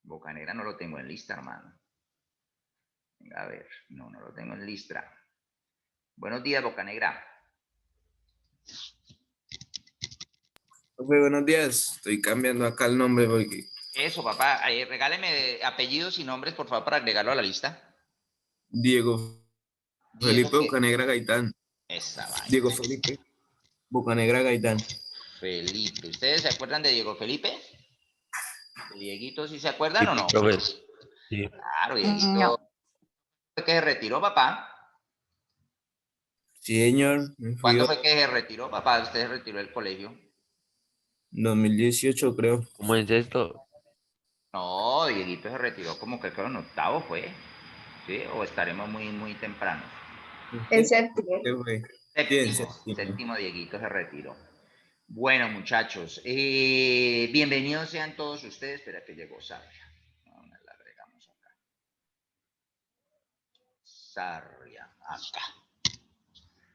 Bocanegra no lo tengo en lista, hermano. Venga, a ver. No, no lo tengo en lista. Buenos días, Bocanegra. Buenos días, estoy cambiando acá el nombre porque Eso, papá. Regáleme apellidos y nombres, por favor, para agregarlo a la lista. Diego Diego, Felipe ¿qué? Bocanegra Gaitán. Esa vaina. Diego Felipe Bocanegra Gaitán. Felipe. ¿Ustedes se acuerdan de Diego Felipe? ¿De Dieguito sí se Sí, acuerdan o no? profe. Sí. Claro, Dieguito. No. ¿Fue que se retiró, papá? Sí, señor, me fui ¿Cuándo en fue que se retiró, papá? ¿Usted se retiró del colegio? 2018, creo. ¿Cómo es esto? No, Dieguito se retiró como que creo en octavo fue. ¿Sí? O estaremos muy, muy temprano. En séptimo. ¿Qué fue? Sí, en Séptimo, séptimo. séptimo Dieguito se retiró. Bueno, muchachos, bienvenidos sean todos ustedes. Espera que llegó Sarria. La agregamos acá. Sarria, acá.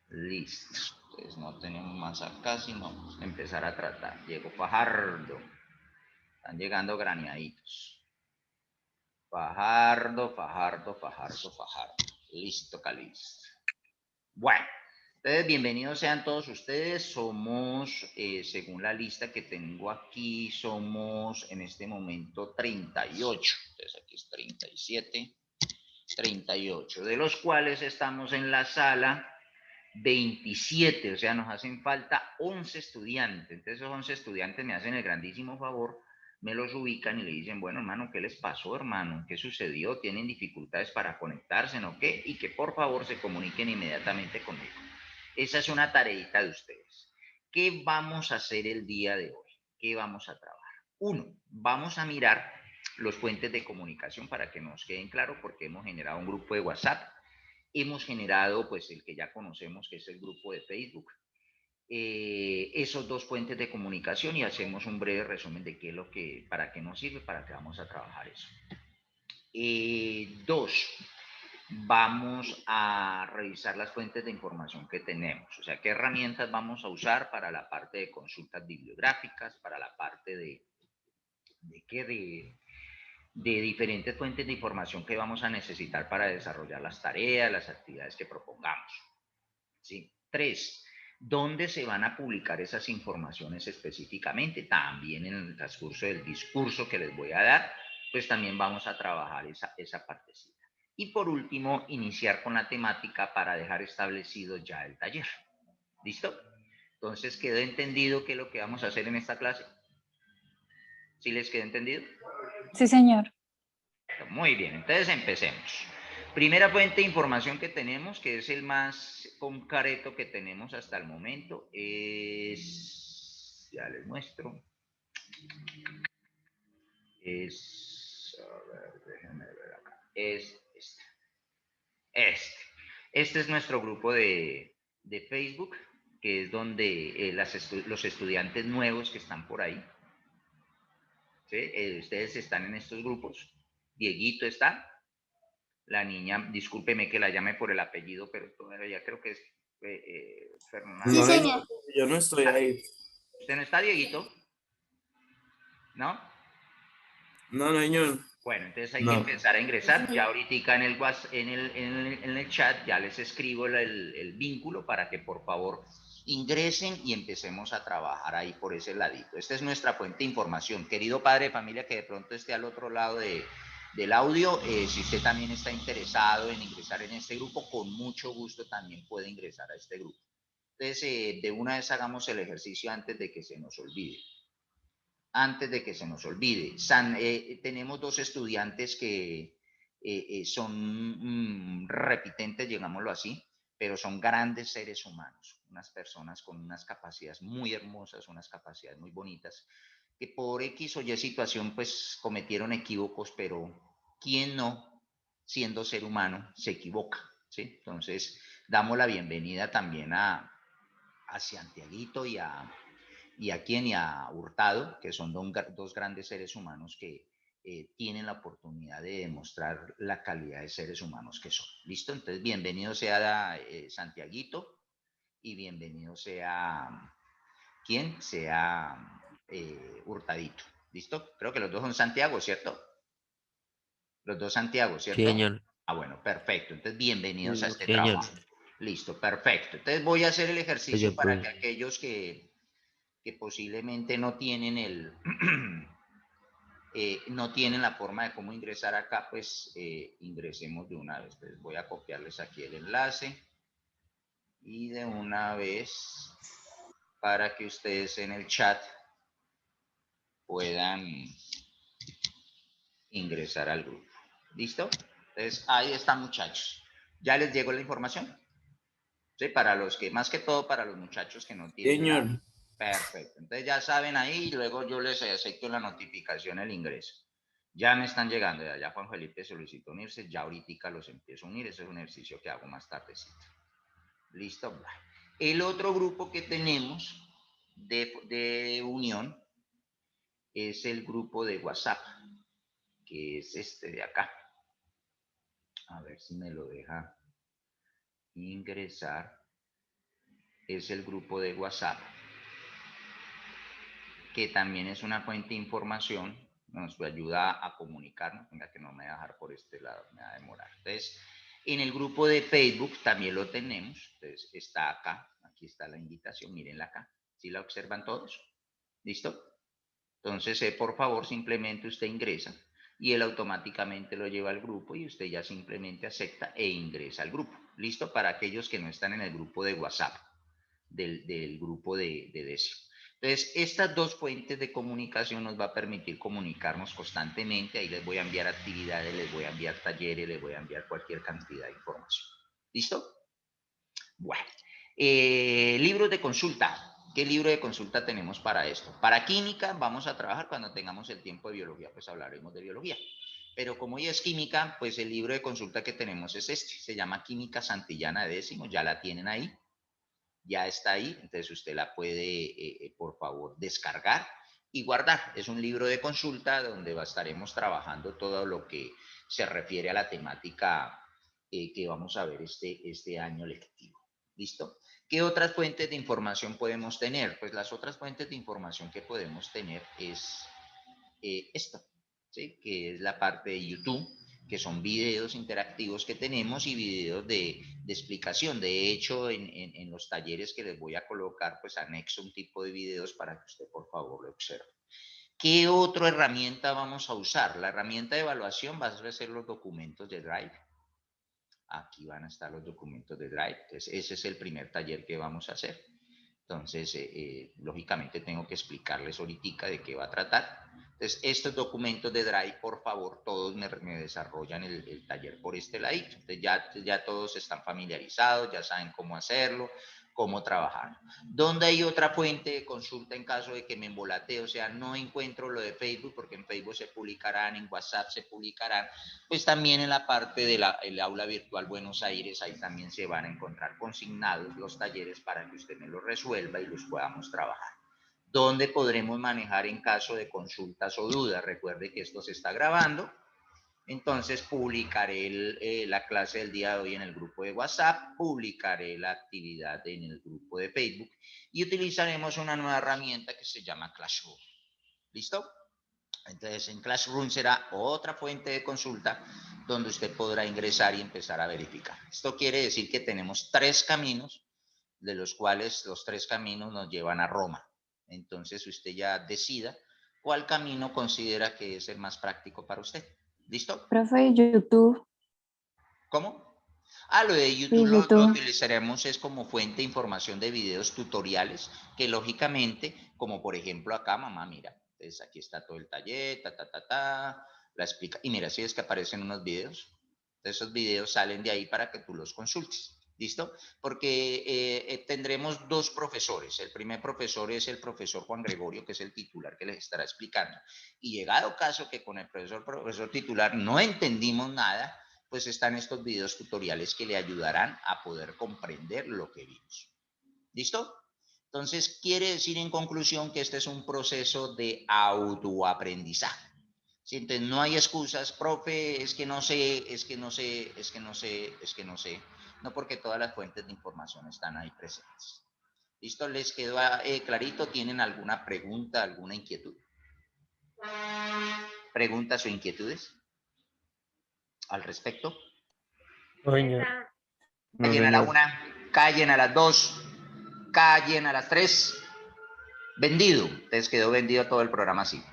Listo. Entonces no tenemos más acá, sino empezar a tratar. Llegó Fajardo. Están llegando graneaditos. Fajardo. Listo, Calixto. Bueno. Entonces, bienvenidos sean todos ustedes. Somos, según la lista que tengo aquí, somos en este momento 38. Entonces, aquí es 37, 38, de los cuales estamos en la sala 27, o sea, nos hacen falta 11 estudiantes. Entonces, esos 11 estudiantes me hacen el grandísimo favor, me los ubican y le dicen, bueno, hermano, ¿qué les pasó, hermano? ¿Qué sucedió? ¿Tienen dificultades para conectarse, no qué? Y que por favor se comuniquen inmediatamente conmigo. Esa es una tareita de ustedes. ¿Qué vamos a hacer el día de hoy? ¿Qué vamos a trabajar? Uno, vamos a mirar los puentes de comunicación para que nos queden claros, porque hemos generado un grupo de WhatsApp, hemos generado pues el que ya conocemos, que es el grupo de Facebook, esos dos puentes de comunicación, y hacemos un breve resumen de qué es lo que, para qué nos sirve, para qué vamos a trabajar eso. Dos, vamos a revisar las fuentes de información que tenemos, o sea, qué herramientas vamos a usar para la parte de consultas bibliográficas, para la parte de diferentes fuentes de información que vamos a necesitar para desarrollar las tareas, las actividades que propongamos. ¿Sí? Tres, ¿dónde se van a publicar esas informaciones específicamente? También en el transcurso del discurso que les voy a dar, pues también vamos a trabajar esa partecita. Y por último, iniciar con la temática para dejar establecido ya el taller. ¿Listo? Entonces, ¿quedó entendido qué es lo que vamos a hacer en esta clase? ¿Sí les quedó entendido? Sí, señor. Muy bien, entonces empecemos. Primera fuente de información que tenemos, que es el más concreto que tenemos hasta el momento, es, ya les muestro, es, a ver, déjenme ver acá, es este. Este es nuestro grupo de Facebook, que es donde los estudiantes nuevos que están por ahí, ¿sí? Ustedes están en estos grupos. Dieguito está. La niña, discúlpeme que la llame por el apellido, pero todavía creo que es Fernanda. Sí, No, señor. yo no estoy ahí. ¿Usted no está, Dieguito? ¿No? No, señor. Bueno, entonces hay que No. empezar a ingresar. Ya ahorita en el chat ya les escribo el vínculo para que por favor ingresen y empecemos a trabajar ahí por ese ladito. Esta es nuestra fuente de información. Querido padre de familia que de pronto esté al otro lado del audio, si usted también está interesado en ingresar en este grupo, con mucho gusto también puede ingresar a este grupo. Entonces, de una vez hagamos el ejercicio antes de que se nos olvide. Tenemos dos estudiantes que son repitentes, digámoslo así, pero son grandes seres humanos, unas personas con unas capacidades muy hermosas, unas capacidades muy bonitas, que por X o Y situación pues cometieron equívocos, pero ¿quién no, siendo ser humano, se equivoca? ¿Sí? Entonces, damos la bienvenida también a Santiaguito y a Hurtado, que son dos grandes seres humanos que tienen la oportunidad de demostrar la calidad de seres humanos que son. ¿Listo? Entonces, bienvenido sea Santiaguito y bienvenido sea, ¿quién? Sea Hurtadito. ¿Listo? Creo que los dos son Santiago, ¿cierto? Los dos Santiago, Sí, ¿cierto? señor. Ah, bueno, perfecto. Entonces, bienvenidos a este Sí, señor. trabajo. Listo, perfecto. Entonces voy a hacer el ejercicio Señor, para que profe. aquellos que posiblemente no tienen no tienen la forma de cómo ingresar acá, pues ingresemos de una vez. Entonces voy a copiarles aquí el enlace y de una vez para que ustedes en el chat puedan ingresar al grupo. ¿Listo? Entonces ahí está, muchachos. ¿Ya les llegó la información? Sí, para los que, más que todo para los muchachos que no tienen la... Señor. Perfecto. Entonces ya saben ahí y luego yo les acepto la notificación, el ingreso. Ya me están llegando, ya Juan Felipe solicitó unirse, ya ahorita los empiezo a unir, ese es un ejercicio que hago más tardecito. Listo. El otro grupo que tenemos de unión es el grupo de WhatsApp, que es este de acá. A ver si me lo deja ingresar. Es el grupo de WhatsApp, que también es una fuente de información, nos ayuda a comunicarnos. Venga, que no me va a dejar por este lado, me va a demorar. Entonces, en el grupo de Facebook también lo tenemos. Entonces, está acá, aquí está la invitación, mírenla acá. ¿Sí la observan todos? ¿Listo? Entonces, por favor, simplemente usted ingresa y él automáticamente lo lleva al grupo y usted ya simplemente acepta e ingresa al grupo. ¿Listo? Para aquellos que no están en el grupo de WhatsApp, del grupo de décimo. Entonces, estas dos fuentes de comunicación nos va a permitir comunicarnos constantemente. Ahí les voy a enviar actividades, les voy a enviar talleres, les voy a enviar cualquier cantidad de información. ¿Listo? Bueno, libros de consulta. ¿Qué libro de consulta tenemos para esto? Para química vamos a trabajar cuando tengamos el tiempo de biología, pues hablaremos de biología. Pero como ya es química, pues el libro de consulta que tenemos es este. Se llama Química Santillana de décimo, ya la tienen ahí. Ya está ahí, entonces usted la puede, por favor, descargar y guardar. Es un libro de consulta donde estaremos trabajando todo lo que se refiere a la temática que vamos a ver este año lectivo. ¿Listo? ¿Qué otras fuentes de información podemos tener? Pues las otras fuentes de información que podemos tener es esta, ¿sí? Que es la parte de YouTube, que son videos interactivos que tenemos y videos de explicación. De hecho, en los talleres que les voy a colocar, pues anexo un tipo de videos para que usted, por favor, lo observe. ¿Qué otra herramienta vamos a usar? La herramienta de evaluación va a ser los documentos de Drive. Aquí van a estar los documentos de Drive. Entonces, ese es el primer taller que vamos a hacer. Entonces, lógicamente tengo que explicarles ahorita de qué va a tratar. Entonces, estos documentos de Drive, por favor, todos me desarrollan el taller por este ladito. Entonces, ya todos están familiarizados, ya saben cómo hacerlo, cómo trabajar. ¿Dónde hay otra fuente de consulta en caso de que me embolatee? O sea, no encuentro lo de Facebook, porque en Facebook se publicarán, en WhatsApp se publicarán, pues también en la parte del aula virtual Buenos Aires, ahí también se van a encontrar consignados los talleres para que usted me los resuelva y los podamos trabajar. ¿Dónde podremos manejar en caso de consultas o dudas? Recuerde que esto se está grabando. Entonces publicaré la clase del día de hoy en el grupo de WhatsApp, publicaré la actividad en el grupo de Facebook y utilizaremos una nueva herramienta que se llama Classroom. ¿Listo? Entonces en Classroom será otra fuente de consulta donde usted podrá ingresar y empezar a verificar. Esto quiere decir que tenemos 3 caminos, de los cuales los 3 caminos nos llevan a Roma. Entonces usted ya decida cuál camino considera que es el más práctico para usted. ¿Listo? Profe, YouTube. ¿Cómo? Lo de YouTube Sí, lo YouTube. utilizaremos es como fuente de información de videos tutoriales que lógicamente, como por ejemplo acá, mamá, mira, entonces aquí está todo el taller, la explica, y mira, si es que aparecen unos videos, esos videos salen de ahí para que tú los consultes, ¿listo? Porque tendremos 2 profesores, el primer profesor es el profesor Juan Gregorio, que es el titular que les estará explicando, y llegado caso que con el profesor titular no entendimos nada, pues están estos videos tutoriales que le ayudarán a poder comprender lo que vimos. ¿Listo? Entonces, quiere decir en conclusión que este es un proceso de autoaprendizaje. ¿Sí? Entonces, no hay excusas, profe, es que no sé, es que no sé, es que no sé, es que no sé. No, porque todas las fuentes de información están ahí presentes. ¿Listo? ¿Les quedó clarito? ¿Tienen alguna pregunta, alguna inquietud? ¿Preguntas o inquietudes? al respecto? No, señor. No, Callen a la señor. 1, callen a las 2, callen a las 3. Vendido. Entonces quedó vendido todo el programa así.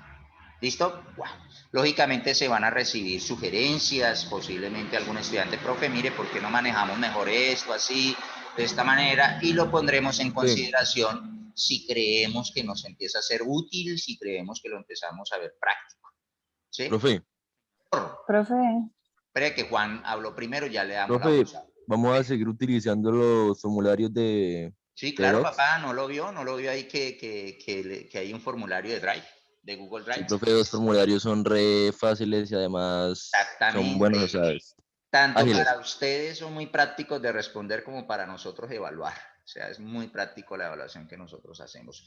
¿Listo? Wow. Lógicamente se van a recibir sugerencias, posiblemente algún estudiante, profe, mire, ¿por qué no manejamos mejor esto así, de esta manera? Y lo pondremos en consideración si creemos que nos empieza a ser útil, si creemos que lo empezamos a ver práctico. ¿Sí? Profe, Profe, Espere que Juan habló primero, ya le damos la profe, voz. vamos a seguir utilizando los formularios de Sí, claro, Docs. papá, no lo vio ahí que hay un formulario de Drive, de Google Sí, Drive. profe, los formularios son re fáciles y además son buenos, o Exactamente. sea, Tanto ágiles. para ustedes son muy prácticos de responder como para nosotros evaluar. O sea, es muy práctico la evaluación que nosotros hacemos.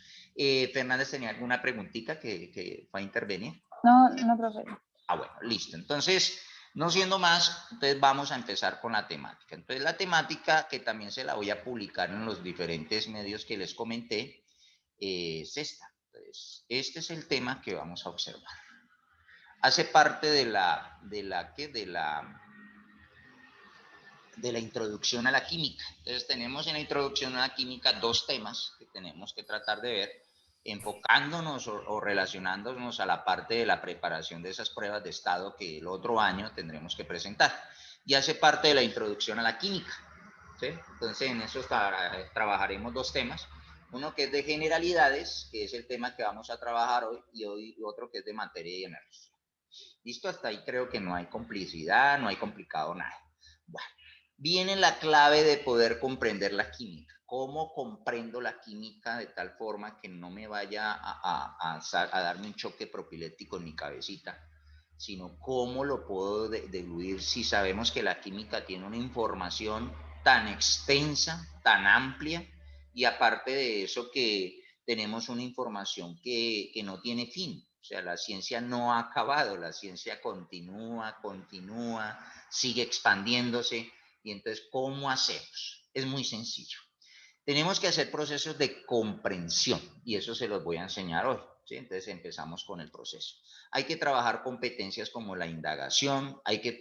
Fernández, ¿tenía alguna preguntita que va a intervenir? no, profe. Ah, bueno, listo. Entonces, no siendo más, entonces vamos a empezar con la temática. Entonces, la temática, que también se la voy a publicar en los diferentes medios que les comenté, es esta. Entonces, este es el tema que vamos a observar. Hace parte de la introducción a la química. Entonces tenemos en la introducción a la química dos temas que tenemos que tratar de ver, enfocándonos o relacionándonos a la parte de la preparación de esas pruebas de estado que el otro año tendremos que presentar. Y hace parte de la introducción a la química. ¿Sí? Entonces en eso trabajaremos dos temas. Uno que es de generalidades, que es el tema que vamos a trabajar hoy, y otro que es de materia y energía. Listo, hasta ahí creo que no hay complicidad, no hay complicado nada. Bueno, viene la clave de poder comprender la química. ¿Cómo comprendo la química de tal forma que no me vaya a darme un choque propilético en mi cabecita? Sino cómo lo puedo deducir si sabemos que la química tiene una información tan extensa, tan amplia, y aparte de eso que tenemos una información que no tiene fin. O sea, la ciencia no ha acabado, la ciencia continúa, sigue expandiéndose. Y entonces, ¿cómo hacemos? Es muy sencillo. Tenemos que hacer procesos de comprensión y eso se los voy a enseñar hoy. ¿Sí? Entonces empezamos con el proceso. Hay que trabajar competencias como la indagación, hay que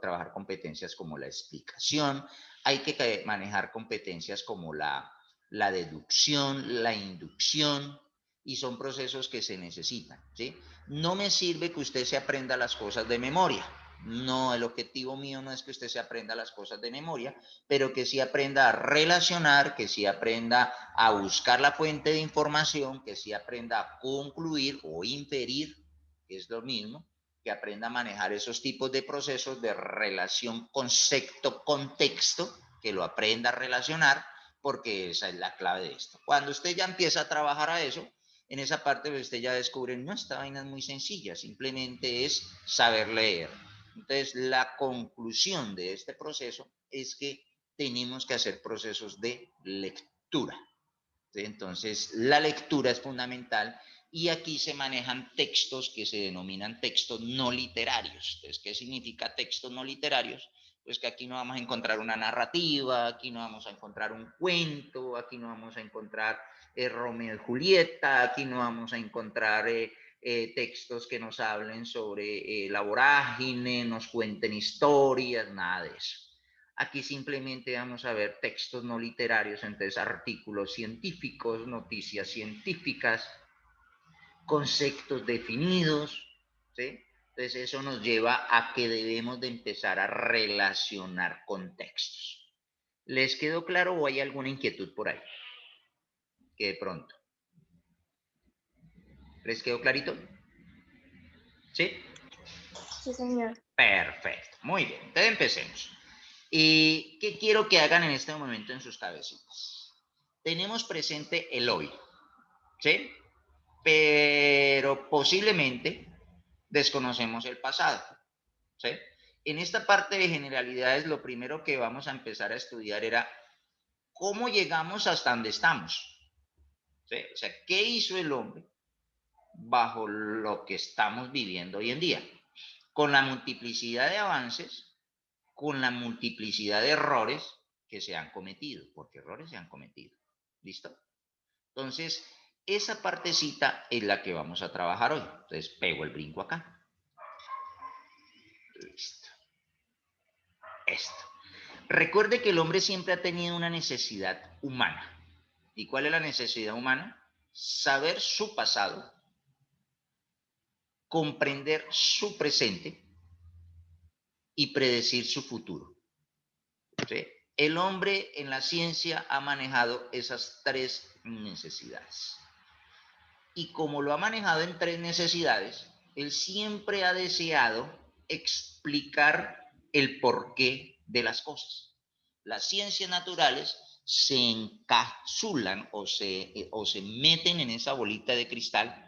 trabajar competencias como la explicación, hay que manejar competencias como la deducción, la inducción, y son procesos que se necesitan. ¿Sí? No me sirve que usted se aprenda las cosas de memoria. No, el objetivo mío no es que usted se aprenda las cosas de memoria, pero que sí aprenda a relacionar, que sí aprenda a buscar la fuente de información, que sí aprenda a concluir o inferir, que es lo mismo, que aprenda a manejar esos tipos de procesos de relación, concepto, contexto, que lo aprenda a relacionar, porque esa es la clave de esto. Cuando usted ya empieza a trabajar a eso, en esa parte usted ya descubre, no, esta vaina es muy sencilla, simplemente es saber leer. Entonces, la conclusión de este proceso es que tenemos que hacer procesos de lectura. Entonces, la lectura es fundamental y aquí se manejan textos que se denominan textos no literarios. Entonces, ¿qué significa textos no literarios? Pues que aquí no vamos a encontrar una narrativa, aquí no vamos a encontrar un cuento, aquí no vamos a encontrar Romeo y Julieta, aquí no vamos a encontrar textos que nos hablen sobre la vorágine, nos cuenten historias, nada de eso. Aquí simplemente vamos a ver textos no literarios, entonces artículos científicos, noticias científicas, conceptos definidos, ¿sí? Entonces eso nos lleva a que debemos de empezar a relacionar contextos. ¿Les quedó claro o hay alguna inquietud por ahí? Que de pronto. ¿Les quedó clarito? ¿Sí? Sí, señor. Perfecto, muy bien, entonces empecemos. ¿Y qué quiero que hagan en este momento en sus cabecitas? Tenemos presente el hoy, ¿sí? Pero posiblemente desconocemos el pasado, ¿sí? En esta parte de generalidades, lo primero que vamos a empezar a estudiar era cómo llegamos hasta donde estamos, ¿sí? O sea, ¿qué hizo el hombre bajo lo que estamos viviendo hoy en día? Con la multiplicidad de avances, con la multiplicidad de errores que se han cometido, porque errores se han cometido. ¿Listo? Entonces, esa partecita es la que vamos a trabajar hoy. Entonces, pego el brinco acá. Listo. Recuerde que el hombre siempre ha tenido una necesidad humana. ¿Y cuál es la necesidad humana? Saber su pasado, comprender su presente y predecir su futuro. ¿Sí? El hombre en la ciencia ha manejado esas tres necesidades. Y como lo ha manejado en tres necesidades, él siempre ha deseado explicar el porqué de las cosas. Las ciencias naturales se encapsulan o se meten en esa bolita de cristal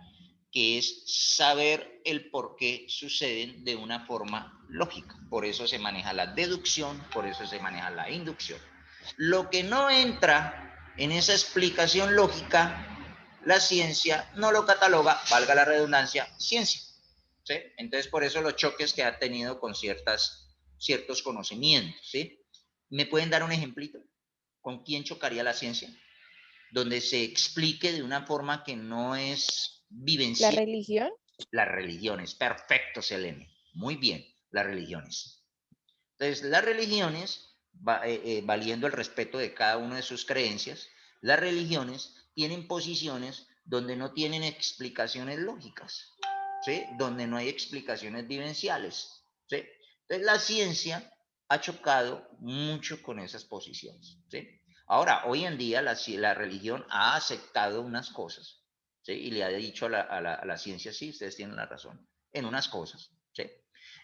que es saber el por qué suceden de una forma lógica. Por eso se maneja la deducción, por eso se maneja la inducción. Lo que no entra en esa explicación lógica, la ciencia no lo cataloga, valga la redundancia, ciencia. ¿Sí? Entonces, por eso los choques que ha tenido con ciertos conocimientos. ¿Sí? ¿Me pueden dar un ejemplito? ¿Con quién chocaría la ciencia? Donde se explique de una forma que no es vivencial. ¿La religión? Las religiones, perfecto, Selene. Muy bien, las religiones. Entonces, las religiones, valiendo el respeto de cada una de sus creencias, las religiones tienen posiciones donde no tienen explicaciones lógicas, ¿sí? Donde no hay explicaciones vivenciales, ¿sí? Entonces, la ciencia ha chocado mucho con esas posiciones, ¿sí? Ahora, hoy en día la religión ha aceptado unas cosas, ¿sí? Y le ha dicho a la ciencia, sí, ustedes tienen la razón, en unas cosas, ¿sí?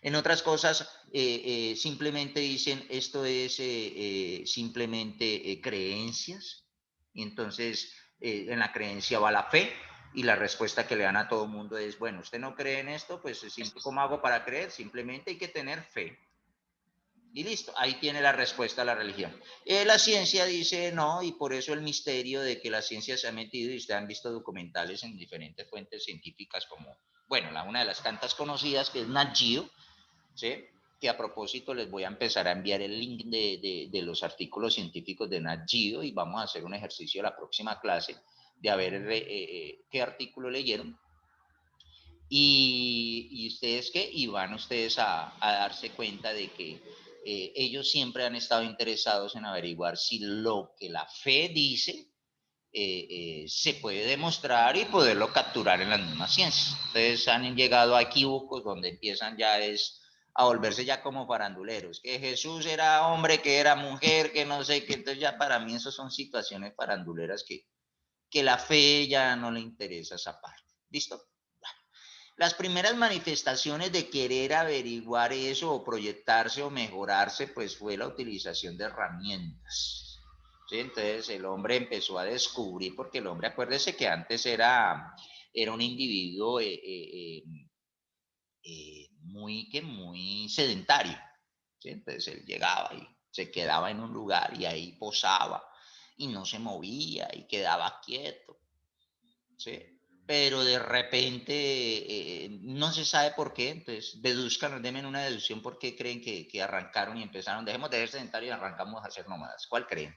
En otras cosas, simplemente dicen, esto es simplemente creencias, y entonces en la creencia va la fe, y la respuesta que le dan a todo el mundo es, bueno, usted no cree en esto, pues ¿cómo hago para creer? Simplemente hay que tener fe. Y listo, ahí tiene la respuesta a la religión. La ciencia dice no, y por eso el misterio de que la ciencia se ha metido, y ustedes han visto documentales en diferentes fuentes científicas como, bueno, una de las tantas conocidas que es Nat Geo, ¿sí? Que a propósito les voy a empezar a enviar el link de los artículos científicos de Nat Geo y vamos a hacer un ejercicio la próxima clase de a ver qué artículo leyeron. Y ustedes qué, y van ustedes a darse cuenta de que ellos siempre han estado interesados en averiguar si lo que la fe dice se puede demostrar y poderlo capturar en las mismas ciencias. Entonces han llegado a equívocos donde empiezan ya a volverse ya como faranduleros, que Jesús era hombre, que era mujer, que no sé qué. Entonces ya para mí eso son situaciones faranduleras que la fe ya no le interesa esa parte. ¿Listo? Las primeras manifestaciones de querer averiguar eso o proyectarse o mejorarse, pues fue la utilización de herramientas. ¿Sí? Entonces el hombre empezó a descubrir, porque el hombre, acuérdese que antes era un individuo muy sedentario. ¿Sí? Entonces él llegaba y se quedaba en un lugar y ahí posaba y no se movía y quedaba quieto. ¿Sí? Pero de repente no se sabe por qué, entonces deduzcan, denme una deducción por qué creen que arrancaron y empezaron, dejemos de ser sedentarios y arrancamos a ser nómadas. ¿Cuál creen?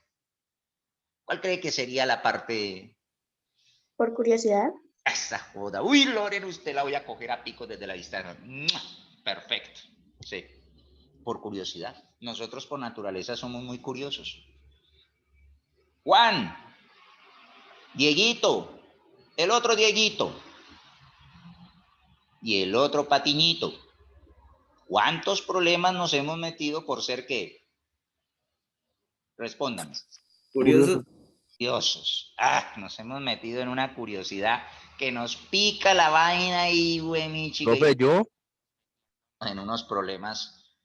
¿Cuál cree que sería la parte? Por curiosidad. Esa joda. Uy, Loren, usted la voy a coger a pico desde la distancia. Perfecto. Sí, por curiosidad. Nosotros por naturaleza somos muy curiosos. Juan, Dieguito, el otro Dieguito y el otro Patiñito. ¿Cuántos problemas nos hemos metido por ser qué? Respóndame. Curioso. Curiosos. Nos hemos metido en una curiosidad que nos pica la vaina y, güey, mi chico. Profe, ¿yo? En unos problemas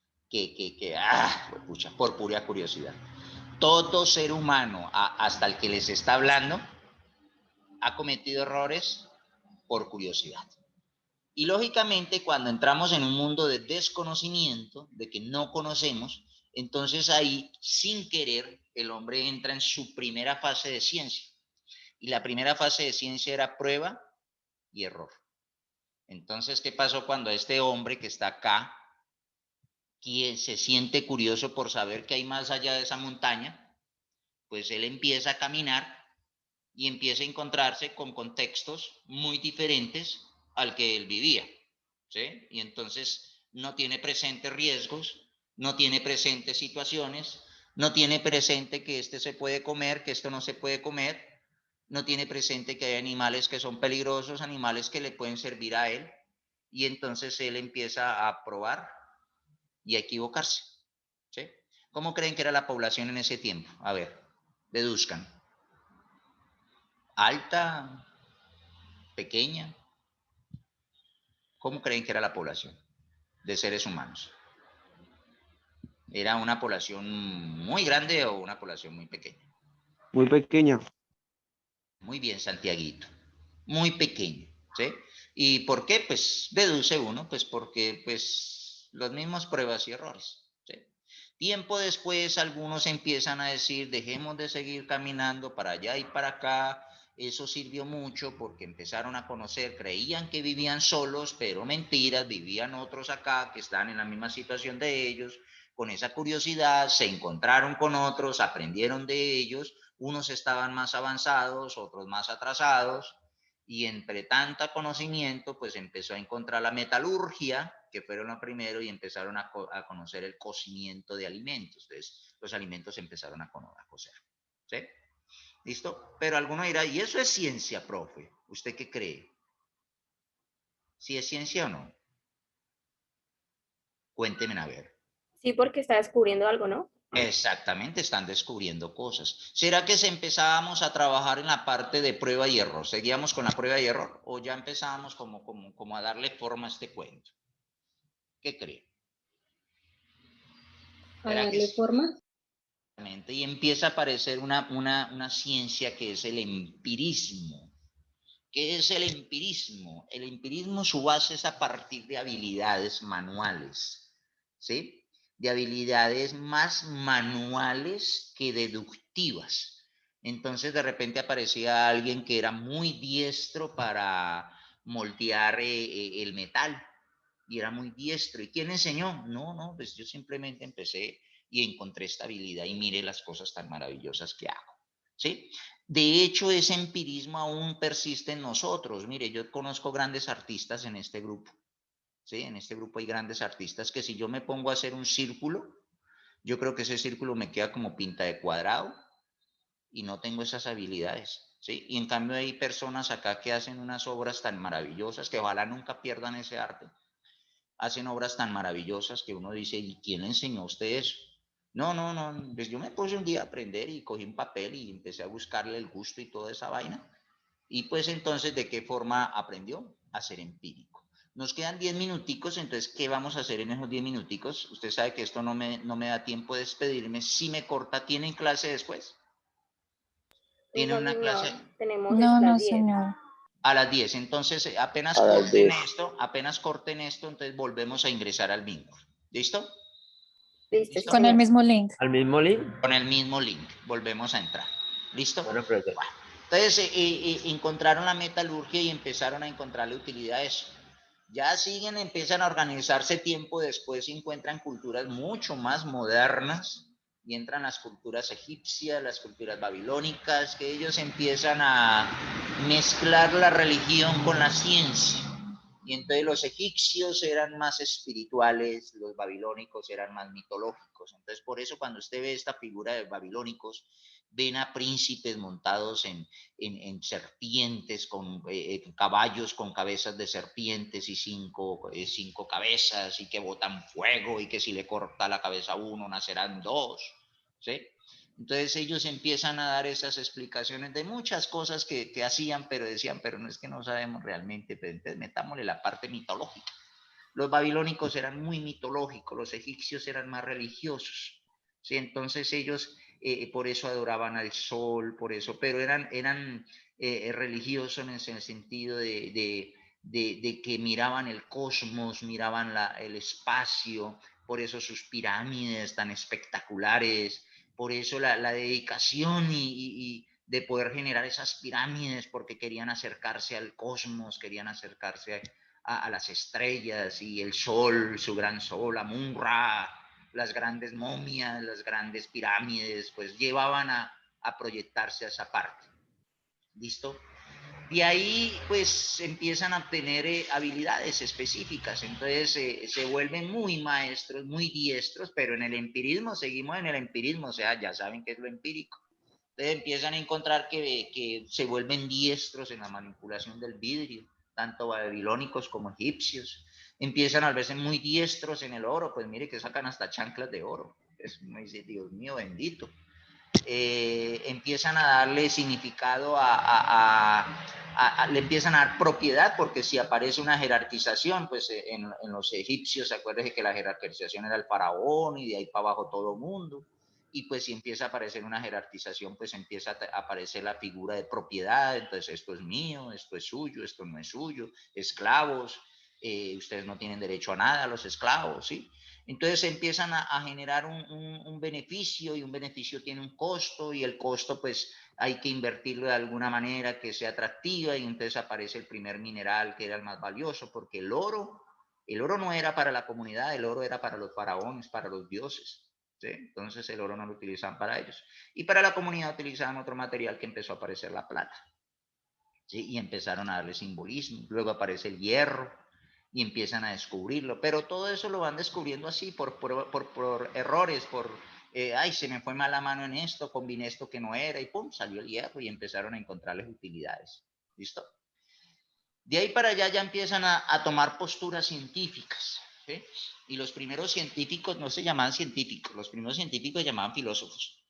pucha, por pura curiosidad. Todo ser humano, hasta el que les está hablando, ha cometido errores por curiosidad. Y lógicamente, cuando entramos en un mundo de desconocimiento, de que no conocemos, entonces ahí, sin querer, el hombre entra en su primera fase de ciencia. Y la primera fase de ciencia era prueba y error. Entonces, ¿qué pasó cuando este hombre que está acá, quien se siente curioso por saber qué hay más allá de esa montaña? Pues él empieza a caminar y empieza a encontrarse con contextos muy diferentes al que él vivía. ¿Sí? Y entonces no tiene presentes riesgos, no tiene presentes situaciones, No tiene presente que este se puede comer, que esto no se puede comer. No tiene presente que hay animales que son peligrosos, animales que le pueden servir a él. Y entonces él empieza a probar y a equivocarse. ¿Sí? ¿Cómo creen que era la población en ese tiempo? A ver, deduzcan. ¿Alta? ¿Pequeña? ¿Cómo creen que era la población de seres humanos? ¿Era una población muy grande o una población muy pequeña? Muy pequeña. Muy bien, Santiaguito. Muy pequeño, ¿sí? ¿Y por qué? Pues deduce uno, pues porque pues las mismas pruebas y errores, ¿sí? Tiempo después algunos empiezan a decir, dejemos de seguir caminando para allá y para acá. Eso sirvió mucho porque empezaron a conocer, creían que vivían solos, pero mentiras, vivían otros acá que están en la misma situación de ellos. Con esa curiosidad se encontraron con otros, aprendieron de ellos, unos estaban más avanzados, otros más atrasados, y entre tanta conocimiento, pues empezó a encontrar la metalurgia, que fueron lo primero, y empezaron a conocer el cocimiento de alimentos. Entonces, los alimentos empezaron a cocer. ¿Sí? ¿Listo? Pero alguno dirá, ¿y eso es ciencia, profe? ¿Usted qué cree? ¿Si es ciencia o no? Cuéntenme a ver. Sí, porque está descubriendo algo, ¿no? Exactamente, están descubriendo cosas. ¿Será que si empezábamos a trabajar en la parte de prueba y error, seguíamos con la prueba y error o ya empezábamos como a darle forma a este cuento? ¿Qué cree? A ¿Será que darle sí? forma. Y empieza a aparecer una ciencia que es el empirismo. ¿Qué es el empirismo? El empirismo, su base es a partir de habilidades manuales, ¿sí? De habilidades más manuales que deductivas. Entonces, de repente aparecía alguien que era muy diestro para moldear el metal y era muy diestro. ¿Y quién enseñó? No, pues yo simplemente empecé y encontré esta habilidad y mire las cosas tan maravillosas que hago, ¿sí? De hecho, ese empirismo aún persiste en nosotros. Mire, yo conozco grandes artistas en este grupo, ¿sí? En este grupo hay grandes artistas que si yo me pongo a hacer un círculo, yo creo que ese círculo me queda como pinta de cuadrado y no tengo esas habilidades, ¿sí? Y en cambio hay personas acá que hacen unas obras tan maravillosas que ojalá nunca pierdan ese arte. Hacen obras tan maravillosas que uno dice, ¿y quién le enseñó a usted eso? No, pues yo me puse un día a aprender y cogí un papel y empecé a buscarle el gusto y toda esa vaina. Y pues entonces, ¿de qué forma aprendió? A ser empírico. Nos quedan 10 minuticos, entonces, ¿qué vamos a hacer en esos 10 minuticos? Usted sabe que esto no me da tiempo de despedirme. Si me corta, ¿tienen clase después? ¿Tienen No, una clase? señor, tenemos No, hasta las no, 10. señor. A las 10. Entonces, A las 10. apenas corten esto, entonces volvemos a ingresar al vínculo. ¿Listo? Listo, sí, ¿Listo? Con el señor. mismo link. ¿Al mismo link? Con el mismo link. Volvemos a entrar. ¿Listo? Bueno, profe. Bueno. Entonces, encontraron la metalurgia y empezaron a encontrarle utilidad a eso. Ya siguen, empiezan a organizarse tiempo después y encuentran culturas mucho más modernas y entran las culturas egipcias, las culturas babilónicas, que ellos empiezan a mezclar la religión con la ciencia. Y entonces los egipcios eran más espirituales, los babilónicos eran más mitológicos. Entonces por eso cuando usted ve esta figura de babilónicos, ven a príncipes montados en serpientes, con caballos con cabezas de serpientes y cinco cabezas, y que botan fuego, y que si le corta la cabeza a uno nacerán dos, ¿sí? Entonces ellos empiezan a dar esas explicaciones de muchas cosas que hacían, pero decían, pero no es que no sabemos realmente, pero entonces metámosle la parte mitológica. Los babilónicos eran muy mitológicos, los egipcios eran más religiosos, ¿sí? Entonces ellos por eso adoraban al sol, por eso, pero eran religiosos en el sentido de que miraban el cosmos, miraban el espacio, por eso sus pirámides tan espectaculares, por eso la dedicación y de poder generar esas pirámides, porque querían acercarse al cosmos, querían acercarse a las estrellas y el sol, su gran sol, Amun-Ra, las grandes momias, las grandes pirámides, pues llevaban a proyectarse a esa parte. ¿Listo? De ahí, pues, empiezan a obtener habilidades específicas. Entonces, se vuelven muy maestros, muy diestros, pero en el empirismo, seguimos en el empirismo, o sea, ya saben qué es lo empírico. Entonces, empiezan a encontrar que se vuelven diestros en la manipulación del vidrio, tanto babilónicos como egipcios. Empiezan a verse muy diestros en el oro, pues mire que sacan hasta chanclas de oro. Es, me dice, Dios mío, bendito. Empiezan a darle significado le empiezan a dar propiedad, porque si aparece una jerarquización, pues en los egipcios, acuérdense que la jerarquización era el faraón y de ahí para abajo todo mundo, y pues si empieza a aparecer una jerarquización, pues empieza a aparecer la figura de propiedad, entonces esto es mío, esto es suyo, esto no es suyo, esclavos, ustedes no tienen derecho a nada, los esclavos, ¿sí? Entonces empiezan a generar un beneficio, y un beneficio tiene un costo, y el costo pues hay que invertirlo de alguna manera que sea atractiva, y entonces aparece el primer mineral que era el más valioso, porque el oro no era para la comunidad, el oro era para los faraones, para los dioses, ¿sí? Entonces el oro no lo utilizaban para ellos. Y para la comunidad utilizaban otro material que empezó a aparecer, la plata, ¿sí? Y empezaron a darle simbolismo. Luego aparece el hierro, y empiezan a descubrirlo, pero todo eso lo van descubriendo así, por errores, ay, se me fue mal la mano en esto, combiné esto que no era, y pum, salió el hierro, y empezaron a encontrarles utilidades. ¿Listo? De ahí para allá ya empiezan a tomar posturas científicas, ¿sí? Y los primeros científicos no se llamaban científicos, los primeros científicos se llamaban filósofos.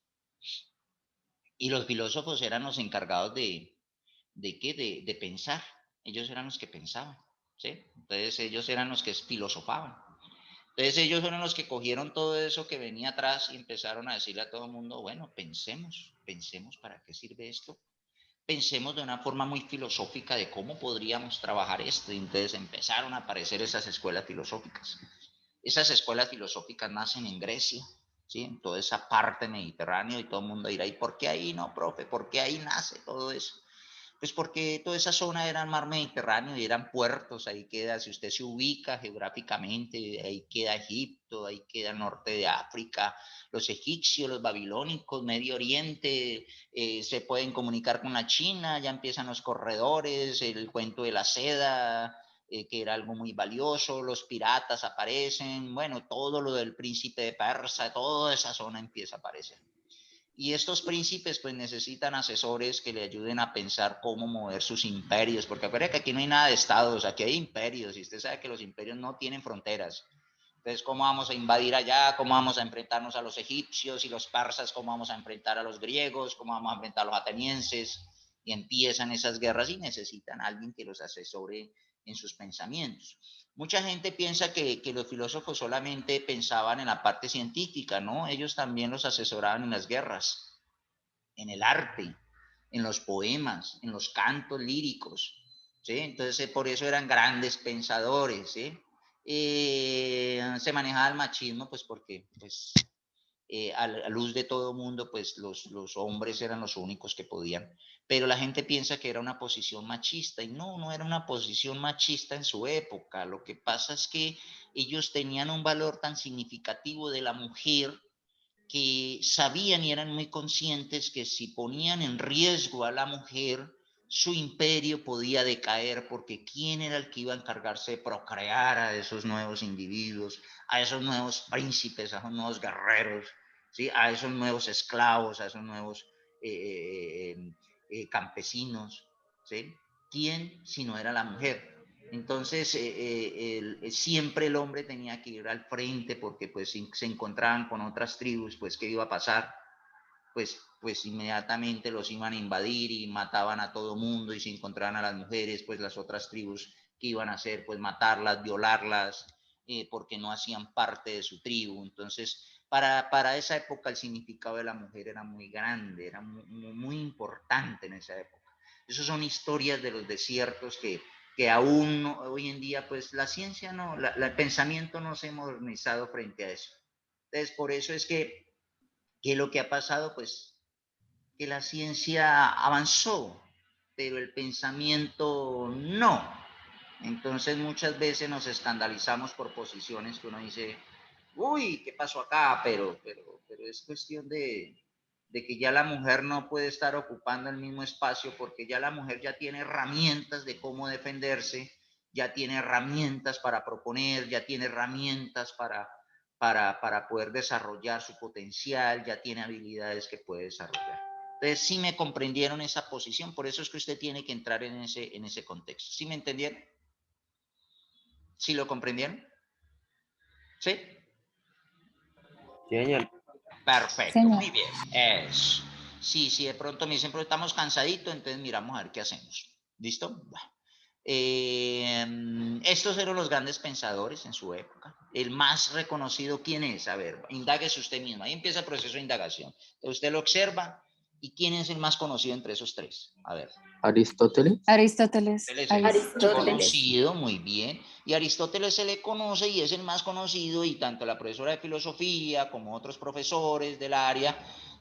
Y los filósofos eran los encargados de pensar. Ellos eran los que pensaban, ¿sí? Entonces ellos eran los que filosofaban. Entonces ellos fueron los que cogieron todo eso que venía atrás y empezaron a decirle a todo el mundo, bueno, pensemos para qué sirve esto. Pensemos de una forma muy filosófica de cómo podríamos trabajar esto. Y entonces empezaron a aparecer esas escuelas filosóficas. Esas escuelas filosóficas nacen en Grecia, ¿sí? En toda esa parte mediterránea, y todo el mundo dirá, ¿y por qué ahí no, profe? ¿Por qué ahí nace todo eso? Pues porque toda esa zona era el mar Mediterráneo y eran puertos, ahí queda, si usted se ubica geográficamente, ahí queda Egipto, ahí queda el norte de África, los egipcios, los babilónicos, Medio Oriente, se pueden comunicar con la China, ya empiezan los corredores, el cuento de la seda, que era algo muy valioso, los piratas aparecen, bueno, todo lo del príncipe de Persa, toda esa zona empieza a aparecer. Y estos príncipes pues necesitan asesores que le ayuden a pensar cómo mover sus imperios, porque acuérdense que aquí no hay nada de estados, aquí hay imperios, y usted sabe que los imperios no tienen fronteras. Entonces, ¿cómo vamos a invadir allá? ¿Cómo vamos a enfrentarnos a los egipcios y los persas? ¿Cómo vamos a enfrentar a los griegos? ¿Cómo vamos a enfrentar a los atenienses? Y empiezan esas guerras y necesitan a alguien que los asesore en sus pensamientos. Mucha gente piensa que los filósofos solamente pensaban en la parte científica, ¿no? Ellos también los asesoraban en las guerras, en el arte, en los poemas, en los cantos líricos, ¿sí? Entonces, por eso eran grandes pensadores, ¿sí? Se manejaba el machismo, pues porque pues, a la luz de todo mundo, pues los hombres eran los únicos que podían, pero la gente piensa que era una posición machista, y no era una posición machista en su época. Lo que pasa es que ellos tenían un valor tan significativo de la mujer, que sabían y eran muy conscientes que si ponían en riesgo a la mujer, su imperio podía decaer, porque ¿quién era el que iba a encargarse de procrear a esos nuevos individuos, a esos nuevos príncipes, a esos nuevos guerreros, ¿sí? A esos nuevos esclavos, a esos nuevos campesinos, ¿sí? ¿Quién si no era la mujer? Entonces, siempre el hombre tenía que ir al frente, porque pues si se encontraban con otras tribus, pues ¿qué iba a pasar? Pues inmediatamente los iban a invadir y mataban a todo mundo, y si encontraban a las mujeres, pues las otras tribus, ¿qué iban a hacer? Pues matarlas, violarlas, porque no hacían parte de su tribu. Entonces, para esa época el significado de la mujer era muy grande, era muy importante en esa época. Esas son historias de los desiertos que aún no, hoy en día, pues la ciencia no, el pensamiento no se ha modernizado frente a eso. Entonces, por eso es que lo que ha pasado, pues, que la ciencia avanzó, pero el pensamiento no. Entonces, muchas veces nos escandalizamos por posiciones que uno dice, uy, ¿qué pasó acá? Pero es cuestión de que ya la mujer no puede estar ocupando el mismo espacio porque ya la mujer ya tiene herramientas de cómo defenderse, ya tiene herramientas para proponer, ya tiene herramientas para poder desarrollar su potencial, ya tiene habilidades que puede desarrollar. Entonces, sí me comprendieron esa posición, por eso es que usted tiene que entrar en ese contexto. ¿Sí me entendieron? ¿Sí lo comprendieron? ¿Sí? Sí, señor. Perfecto, Señor. muy bien. Eso. Sí, de pronto me dicen, pero estamos cansaditos, entonces miramos a ver qué hacemos. ¿Listo? Bueno. Estos eran los grandes pensadores en su época. El más reconocido, ¿quién es? A ver, indáguese usted mismo. Ahí empieza el proceso de indagación. Entonces usted lo observa. ¿Y quién es el más conocido entre esos tres? A ver. Aristóteles. Aristóteles. Él es el más Aristóteles. conocido, muy bien. Y a Aristóteles se le conoce y es el más conocido, y tanto la profesora de filosofía como otros profesores del área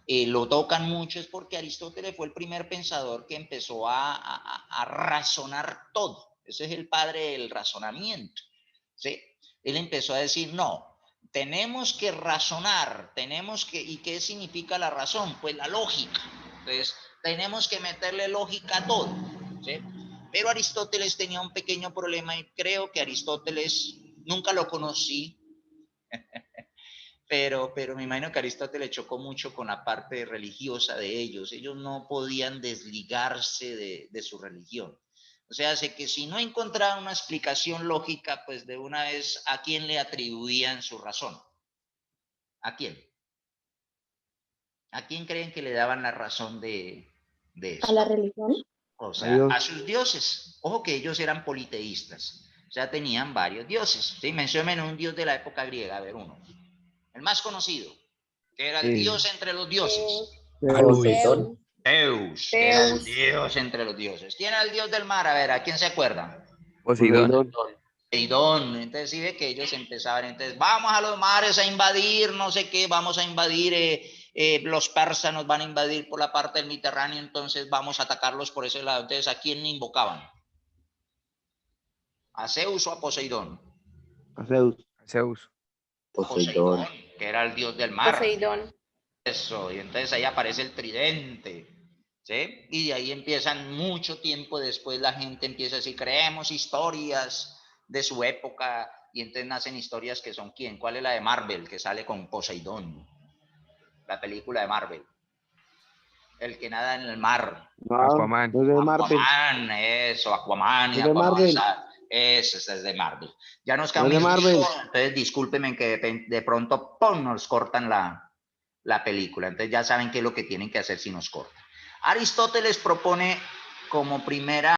lo tocan mucho, es porque Aristóteles fue el primer pensador que empezó a razonar todo. Ese es el padre del razonamiento, ¿sí? Él empezó a decir, no, tenemos que razonar, ¿y qué significa la razón? Pues la lógica. Entonces, tenemos que meterle lógica a todo, ¿sí? Pero Aristóteles tenía un pequeño problema y creo que Aristóteles, nunca lo conocí, pero me imagino que Aristóteles chocó mucho con la parte religiosa de ellos. Ellos no podían desligarse de su religión. O sea, hace que si no encontraban una explicación lógica, pues de una vez, ¿a quién le atribuían su razón? ¿A quién? ¿A quién creen que le daban la razón de eso? ¿A la religión? O sea, a sus dioses. Ojo que ellos eran politeístas. O sea, tenían varios dioses. ¿Sí? Menciónenme un dios de la época griega, a ver uno. El más conocido, que era el dios entre los dioses. Poseidón. Zeus, que era el dios entre los dioses. ¿Quién era el dios del mar? A ver, ¿a quién se acuerdan? Poseidón. Poseidón. Entonces sí ve que ellos empezaban, entonces vamos a los mares a invadir, no sé qué, vamos a invadir, los persas nos van a invadir por la parte del Mediterráneo, entonces vamos a atacarlos por ese lado. Entonces, ¿a quién invocaban? ¿A Zeus o a Poseidón? A Zeus. Zeus. Poseidón, que era el dios del mar. Poseidón. Eso, y entonces ahí aparece el tridente, ¿sí? Y de ahí empiezan, mucho tiempo después la gente empieza a decir, creemos historias de su época, y entonces nacen historias que son ¿quién? ¿Cuál es la de Marvel, que sale con Poseidón? La película de Marvel. El que nada en el mar. No, Aquaman. es de Marvel. Aquaman, eso, Aquaman y Es de Aquaman. Marvel. Eso es de Marvel. Ya nos Es quedamos de Marvel. entonces discúlpenme que de pronto ¡pum!, nos cortan la película. Entonces ya saben qué es lo que tienen que hacer si nos cortan. Aristóteles propone como primera